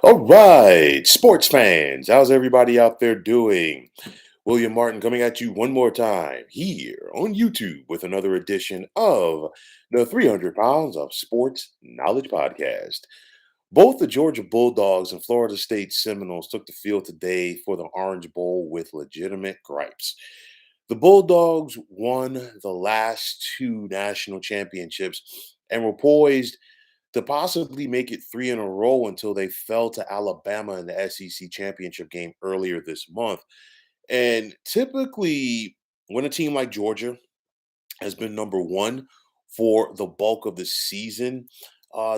All right, sports fans, how's everybody out there doing? William Martin coming at you one more time here on YouTube with another edition of the 300 Pounds of Sports Knowledge Podcast. Both the Georgia Bulldogs and Florida State Seminoles took the field today for the Orange Bowl with legitimate gripes. The Bulldogs won the last two national championships and were poised to possibly make it three in a row until they fell to Alabama in the SEC championship game earlier this month. And typically, when a team like Georgia has been number one for the bulk of the season,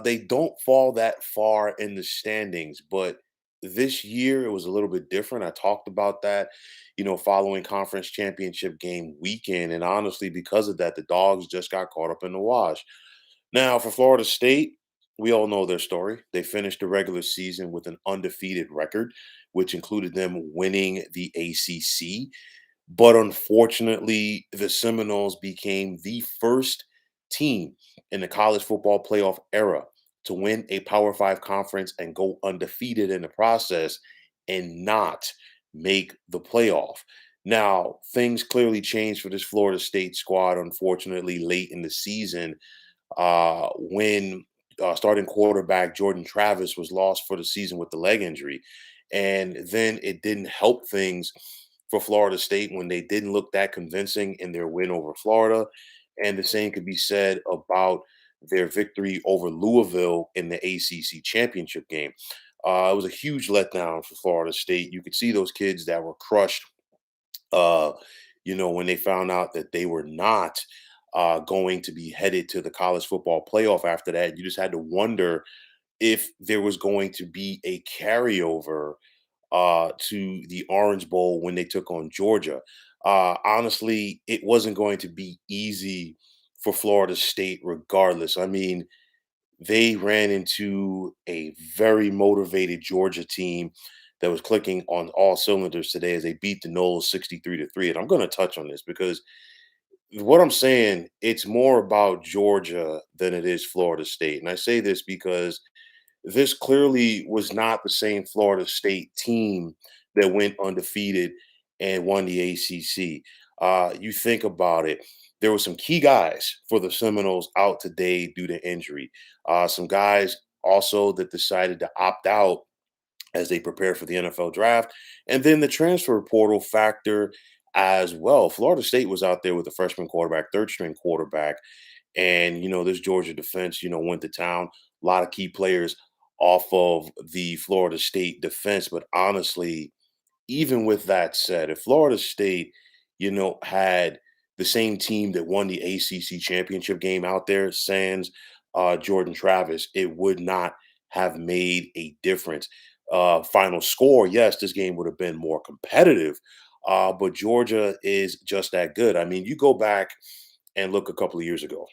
they don't fall that far in the standings. But this year, it was a little bit different. I talked about that, following conference championship game weekend. And honestly, because of that, the Dogs just got caught up in the wash. Now, for Florida State, we all know their story. They finished the regular season with an undefeated record, which included them winning the ACC. But unfortunately, the Seminoles became the first team in the college football playoff era to win a Power Five conference and go undefeated in the process and not make the playoff. Now, things clearly changed for this Florida State squad, unfortunately, late in the season when starting quarterback Jordan Travis was lost for the season with the leg injury. And then it didn't help things for Florida State when they didn't look that convincing in their win over Florida. And the same could be said about their victory over Louisville in the ACC championship game. It was a huge letdown for Florida State. You could see those kids that were crushed uh, when they found out that they were not going to be headed to the college football playoff after that. You just had to wonder if there was going to be a carryover to the Orange Bowl when they took on Georgia. Honestly, it wasn't going to be easy for Florida State, regardless. I mean, they ran into a very motivated Georgia team that was clicking on all cylinders today as they beat the Noles 63-3. And I'm going to touch on this because what I'm saying, it's more about Georgia than it is Florida State. And I say this because this clearly was not the same Florida State team that went undefeated and won the ACC. You think about it, there were some key guys for the Seminoles out today due to injury. Some guys also that decided to opt out as they prepare for the NFL draft. And then the transfer portal factor as well. Florida State was out there with a freshman quarterback, third string quarterback. And, this Georgia defense, went to town. A lot of key players off of the Florida State defense. But honestly, even with that said, if Florida State, had the same team that won the ACC championship game out there, sans Jordan Travis, it would not have made a difference. Final score, yes, this game would have been more competitive, but Georgia is just that good. I mean, you go back and look a couple of years ago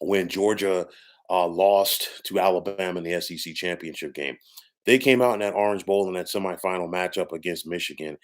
when Georgia lost to Alabama in the SEC championship game. They came out in that Orange Bowl in that semifinal matchup against Michigan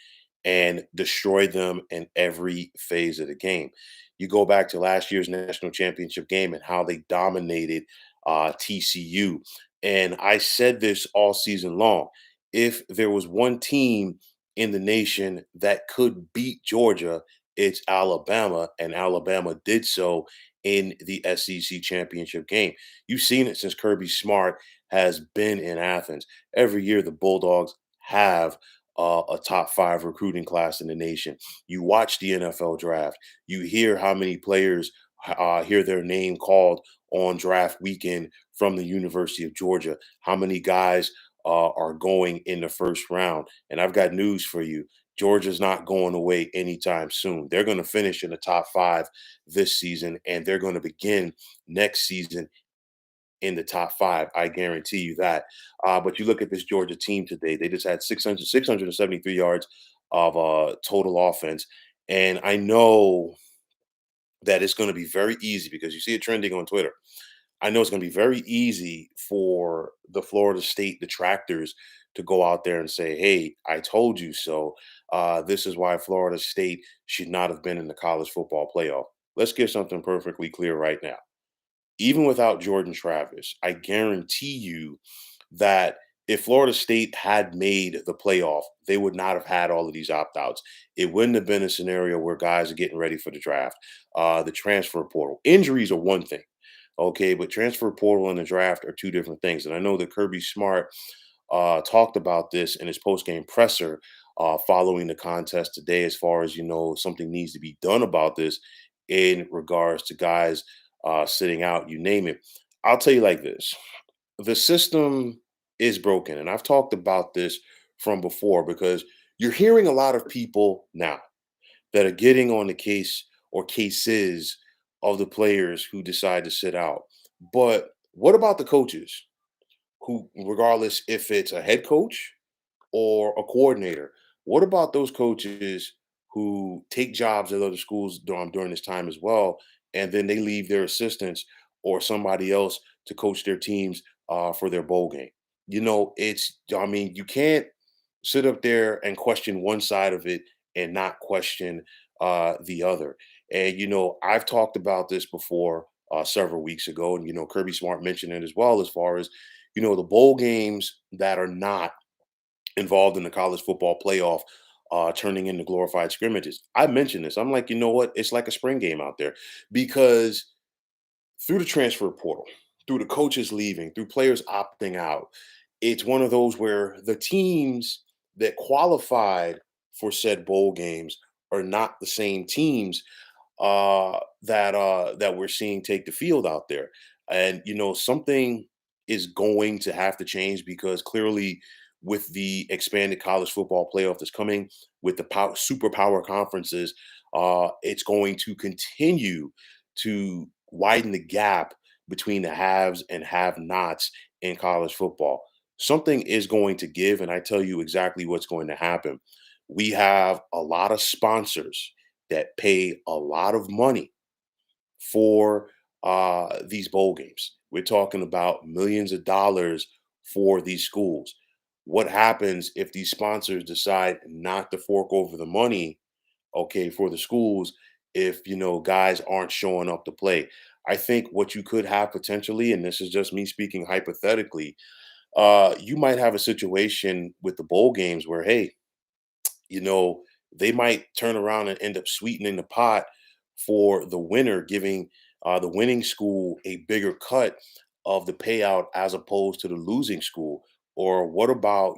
and destroyed them in every phase of the game. You go back to last year's national championship game and how they dominated TCU. And I said this all season long. If there was one team in the nation that could beat Georgia, it's Alabama, and Alabama did so in the SEC championship game. You've seen it since Kirby Smart has been in Athens. Every year, the Bulldogs have a top five recruiting class in the nation. You watch the NFL draft, you hear how many players hear their name called on draft weekend from the University of Georgia, how many guys are going in the first round. And I've got news for you. Georgia's not going away anytime soon. They're going to finish in the top five this season, and they're going to begin next season in the top five. I guarantee you that. But you look at this Georgia team today, they just had 673 yards of total offense. And I know that it's going to be very easy because you see it trending on Twitter. I know it's going to be very easy for the Florida State detractors to go out there and say, hey, I told you so. This is why Florida State should not have been in the college football playoff. Let's get something perfectly clear right now. Even without Jordan Travis, I guarantee you that if Florida State had made the playoff, they would not have had all of these opt outs. It wouldn't have been a scenario where guys are getting ready for the draft. The transfer portal. Injuries are one thing, okay, but transfer portal and the draft are two different things. And I know that Kirby Smart talked about this in his post game presser following the contest today, as far as something needs to be done about this in regards to guys sitting out, you name it. I'll tell you like this: the system is broken. And I've talked about this from before because you're hearing a lot of people now that are getting on the case or cases of the players who decide to sit out. But what about the coaches who, regardless if it's a head coach or a coordinator, what about those coaches who take jobs at other schools during this time as well, and then they leave their assistants or somebody else to coach their teams for their bowl game? I mean, you can't sit up there and question one side of it and not question the other. And I've talked about this before several weeks ago, and Kirby Smart mentioned it as well, as far as the bowl games that are not involved in the college football playoff turning into glorified scrimmages. I mentioned this. I'm like, you know what? It's like a spring game out there because through the transfer portal, through the coaches leaving, through players opting out, it's one of those where the teams that qualified for said bowl games are not the same teams that we're seeing take the field out there. And something is going to have to change because clearly, with the expanded college football playoff that's coming, with the superpower conferences, it's going to continue to widen the gap between the haves and have-nots in college football. Something is going to give, and I tell you exactly what's going to happen. We have a lot of sponsors that pay a lot of money for these bowl games. We're talking about millions of dollars for these schools. What happens if these sponsors decide not to fork over the money, okay, for the schools if guys aren't showing up to play? I think what you could have potentially, and this is just me speaking hypothetically, you might have a situation with the bowl games where, hey, you know, they might turn around and end up sweetening the pot for the winner, giving the winning school a bigger cut of the payout as opposed to the losing school. Or what about,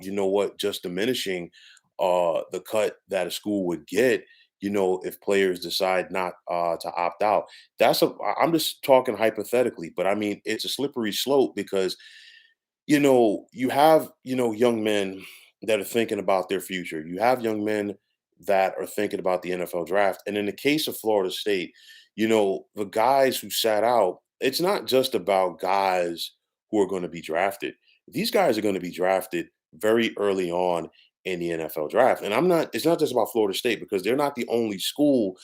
just diminishing the cut that a school would get, if players decide not to opt out? I'm just talking hypothetically, but I mean, it's a slippery slope because you have, young men that are thinking about their future. You have young men that are thinking about the NFL draft. And in the case of Florida State, the guys who sat out, it's not just about guys who are going to be drafted. These guys are going to be drafted very early on in the NFL draft. And it's not just about Florida State because they're not the only school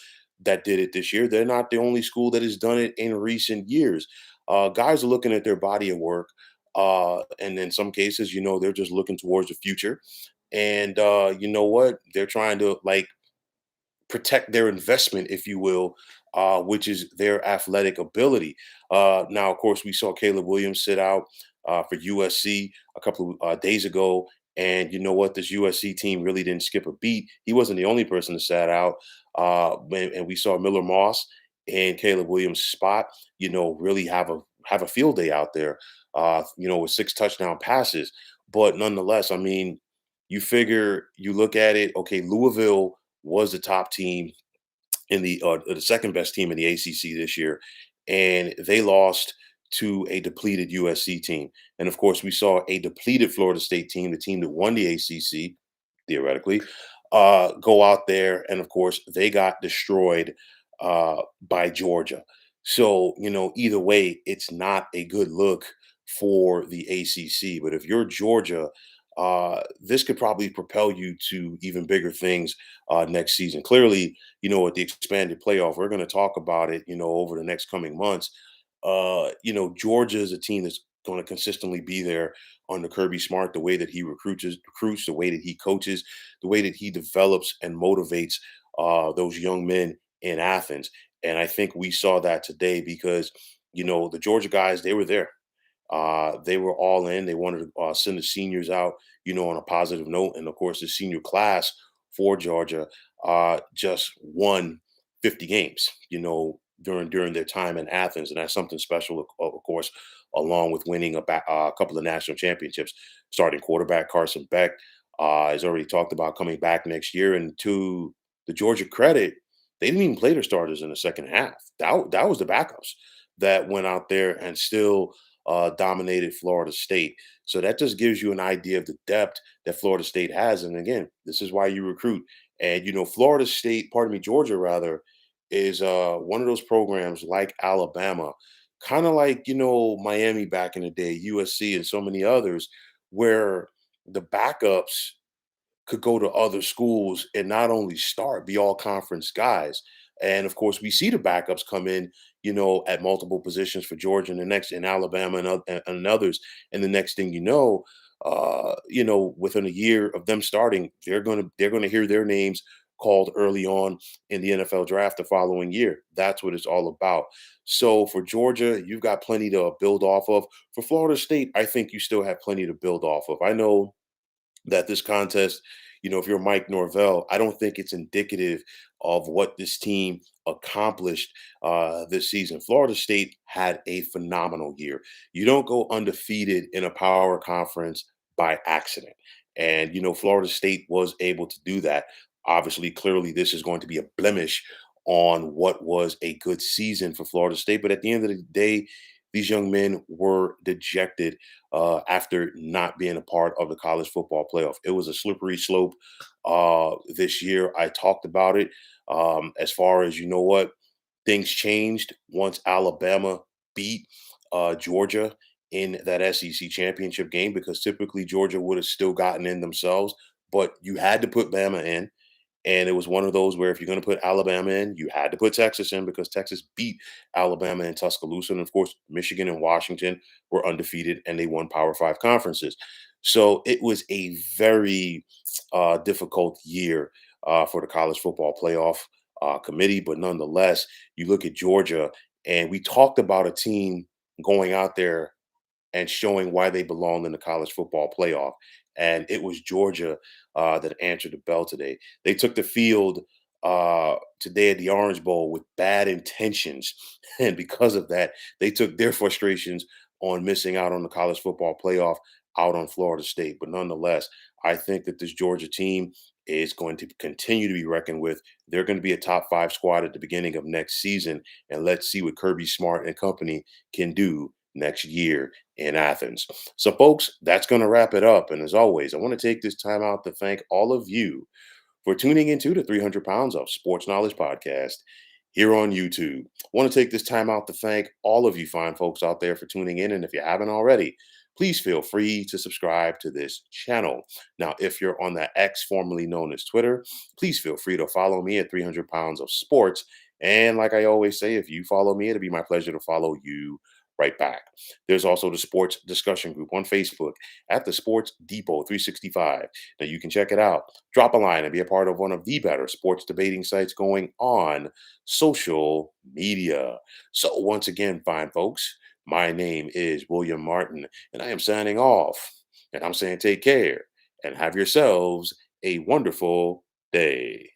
that did it this year. They're not the only school that has done it in recent years. Guys are looking at their body of work and in some cases, they're just looking towards the future. And you know what? They're trying to like protect their investment, if you will, which is their athletic ability. Now, of course, we saw Caleb Williams sit out for USC a couple of days ago. And you know what? This USC team really didn't skip a beat. He wasn't the only person that sat out. And we saw Miller Moss and Caleb Williams' spot, really have a field day out there, with 6 touchdown passes. But nonetheless, I mean, you look at it, okay, Louisville was the top team in the second best team in the ACC this year, and they lost to a depleted USC team. And of course, we saw a depleted Florida State team, the team that won the ACC theoretically, go out there, and of course, they got destroyed by Georgia. So either way, it's not a good look for the ACC. But if you're Georgia, this could probably propel you to even bigger things next season. Clearly, with the expanded playoff, we're going to talk about it, over the next coming months. Georgia is a team that's going to consistently be there under Kirby Smart, the way that he recruits, the way that he coaches, the way that he develops and motivates those young men in Athens. And I think we saw that today because, the Georgia guys, they were there. They were all in. They wanted to send the seniors out, on a positive note. And of course, the senior class for Georgia just won 50 games, during their time in Athens, and that's something special, of course, along with winning a couple of national championships. Starting quarterback Carson Beck has already talked about coming back next year, and to the Georgia credit, they didn't even play their starters in the second half. That was the backups that went out there and still dominated Florida State. So that just gives you an idea of the depth that Florida State has. And again, this is why you recruit. And Florida State, pardon me, Georgia rather, is one of those programs like Alabama, kind of like Miami back in the day, USC, and so many others, where the backups could go to other schools and not only start, be all conference guys. And of course, we see the backups come in, at multiple positions for Georgia and the next in Alabama and others. And the next thing within a year of them starting, they're gonna hear their names called early on in the NFL draft the following year. That's what it's all about. So for Georgia, you've got plenty to build off of. For Florida State, I think you still have plenty to build off of. I know that this contest, if you're Mike Norvell, I don't think it's indicative of what this team accomplished this season. Florida State had a phenomenal year. You don't go undefeated in a power conference by accident. And, Florida State was able to do that. Obviously, clearly, this is going to be a blemish on what was a good season for Florida State. But at the end of the day, these young men were dejected after not being a part of the college football playoff. It was a slippery slope this year. I talked about it. As far as what, things changed once Alabama beat Georgia in that SEC championship game because typically Georgia would have still gotten in themselves, but you had to put Bama in. And it was one of those where if you're going to put Alabama in, you had to put Texas in because Texas beat Alabama in Tuscaloosa. And of course, Michigan and Washington were undefeated and they won Power Five conferences. So it was a very difficult year for the college football playoff committee. But nonetheless, you look at Georgia, and we talked about a team going out there and showing why they belong in the college football playoff. And it was Georgia that answered the bell today. They took the field today at the Orange Bowl with bad intentions. And because of that, they took their frustrations on missing out on the college football playoff out on Florida State. But nonetheless, I think that this Georgia team is going to continue to be reckoned with. They're going to be a top five squad at the beginning of next season. And let's see what Kirby Smart and company can do next year in Athens. So, folks, that's going to wrap it up. And as always, I want to take this time out to thank all of you for tuning into the 300 Pounds of Sports Knowledge podcast here on YouTube. I want to take this time out to thank all of you fine folks out there for tuning in. And if you haven't already, please feel free to subscribe to this channel. Now, if you're on the X, formerly known as Twitter, please feel free to follow me at 300 Pounds of Sports. And like I always say, if you follow me, it'll be my pleasure to follow you right back. There's also the sports discussion group on Facebook at the Sports Depot 365. Now you can check it out. Drop a line and be a part of one of the better sports debating sites going on social media. So once again, fine folks, my name is William Martin, and I am signing off. And I'm saying take care and have yourselves a wonderful day.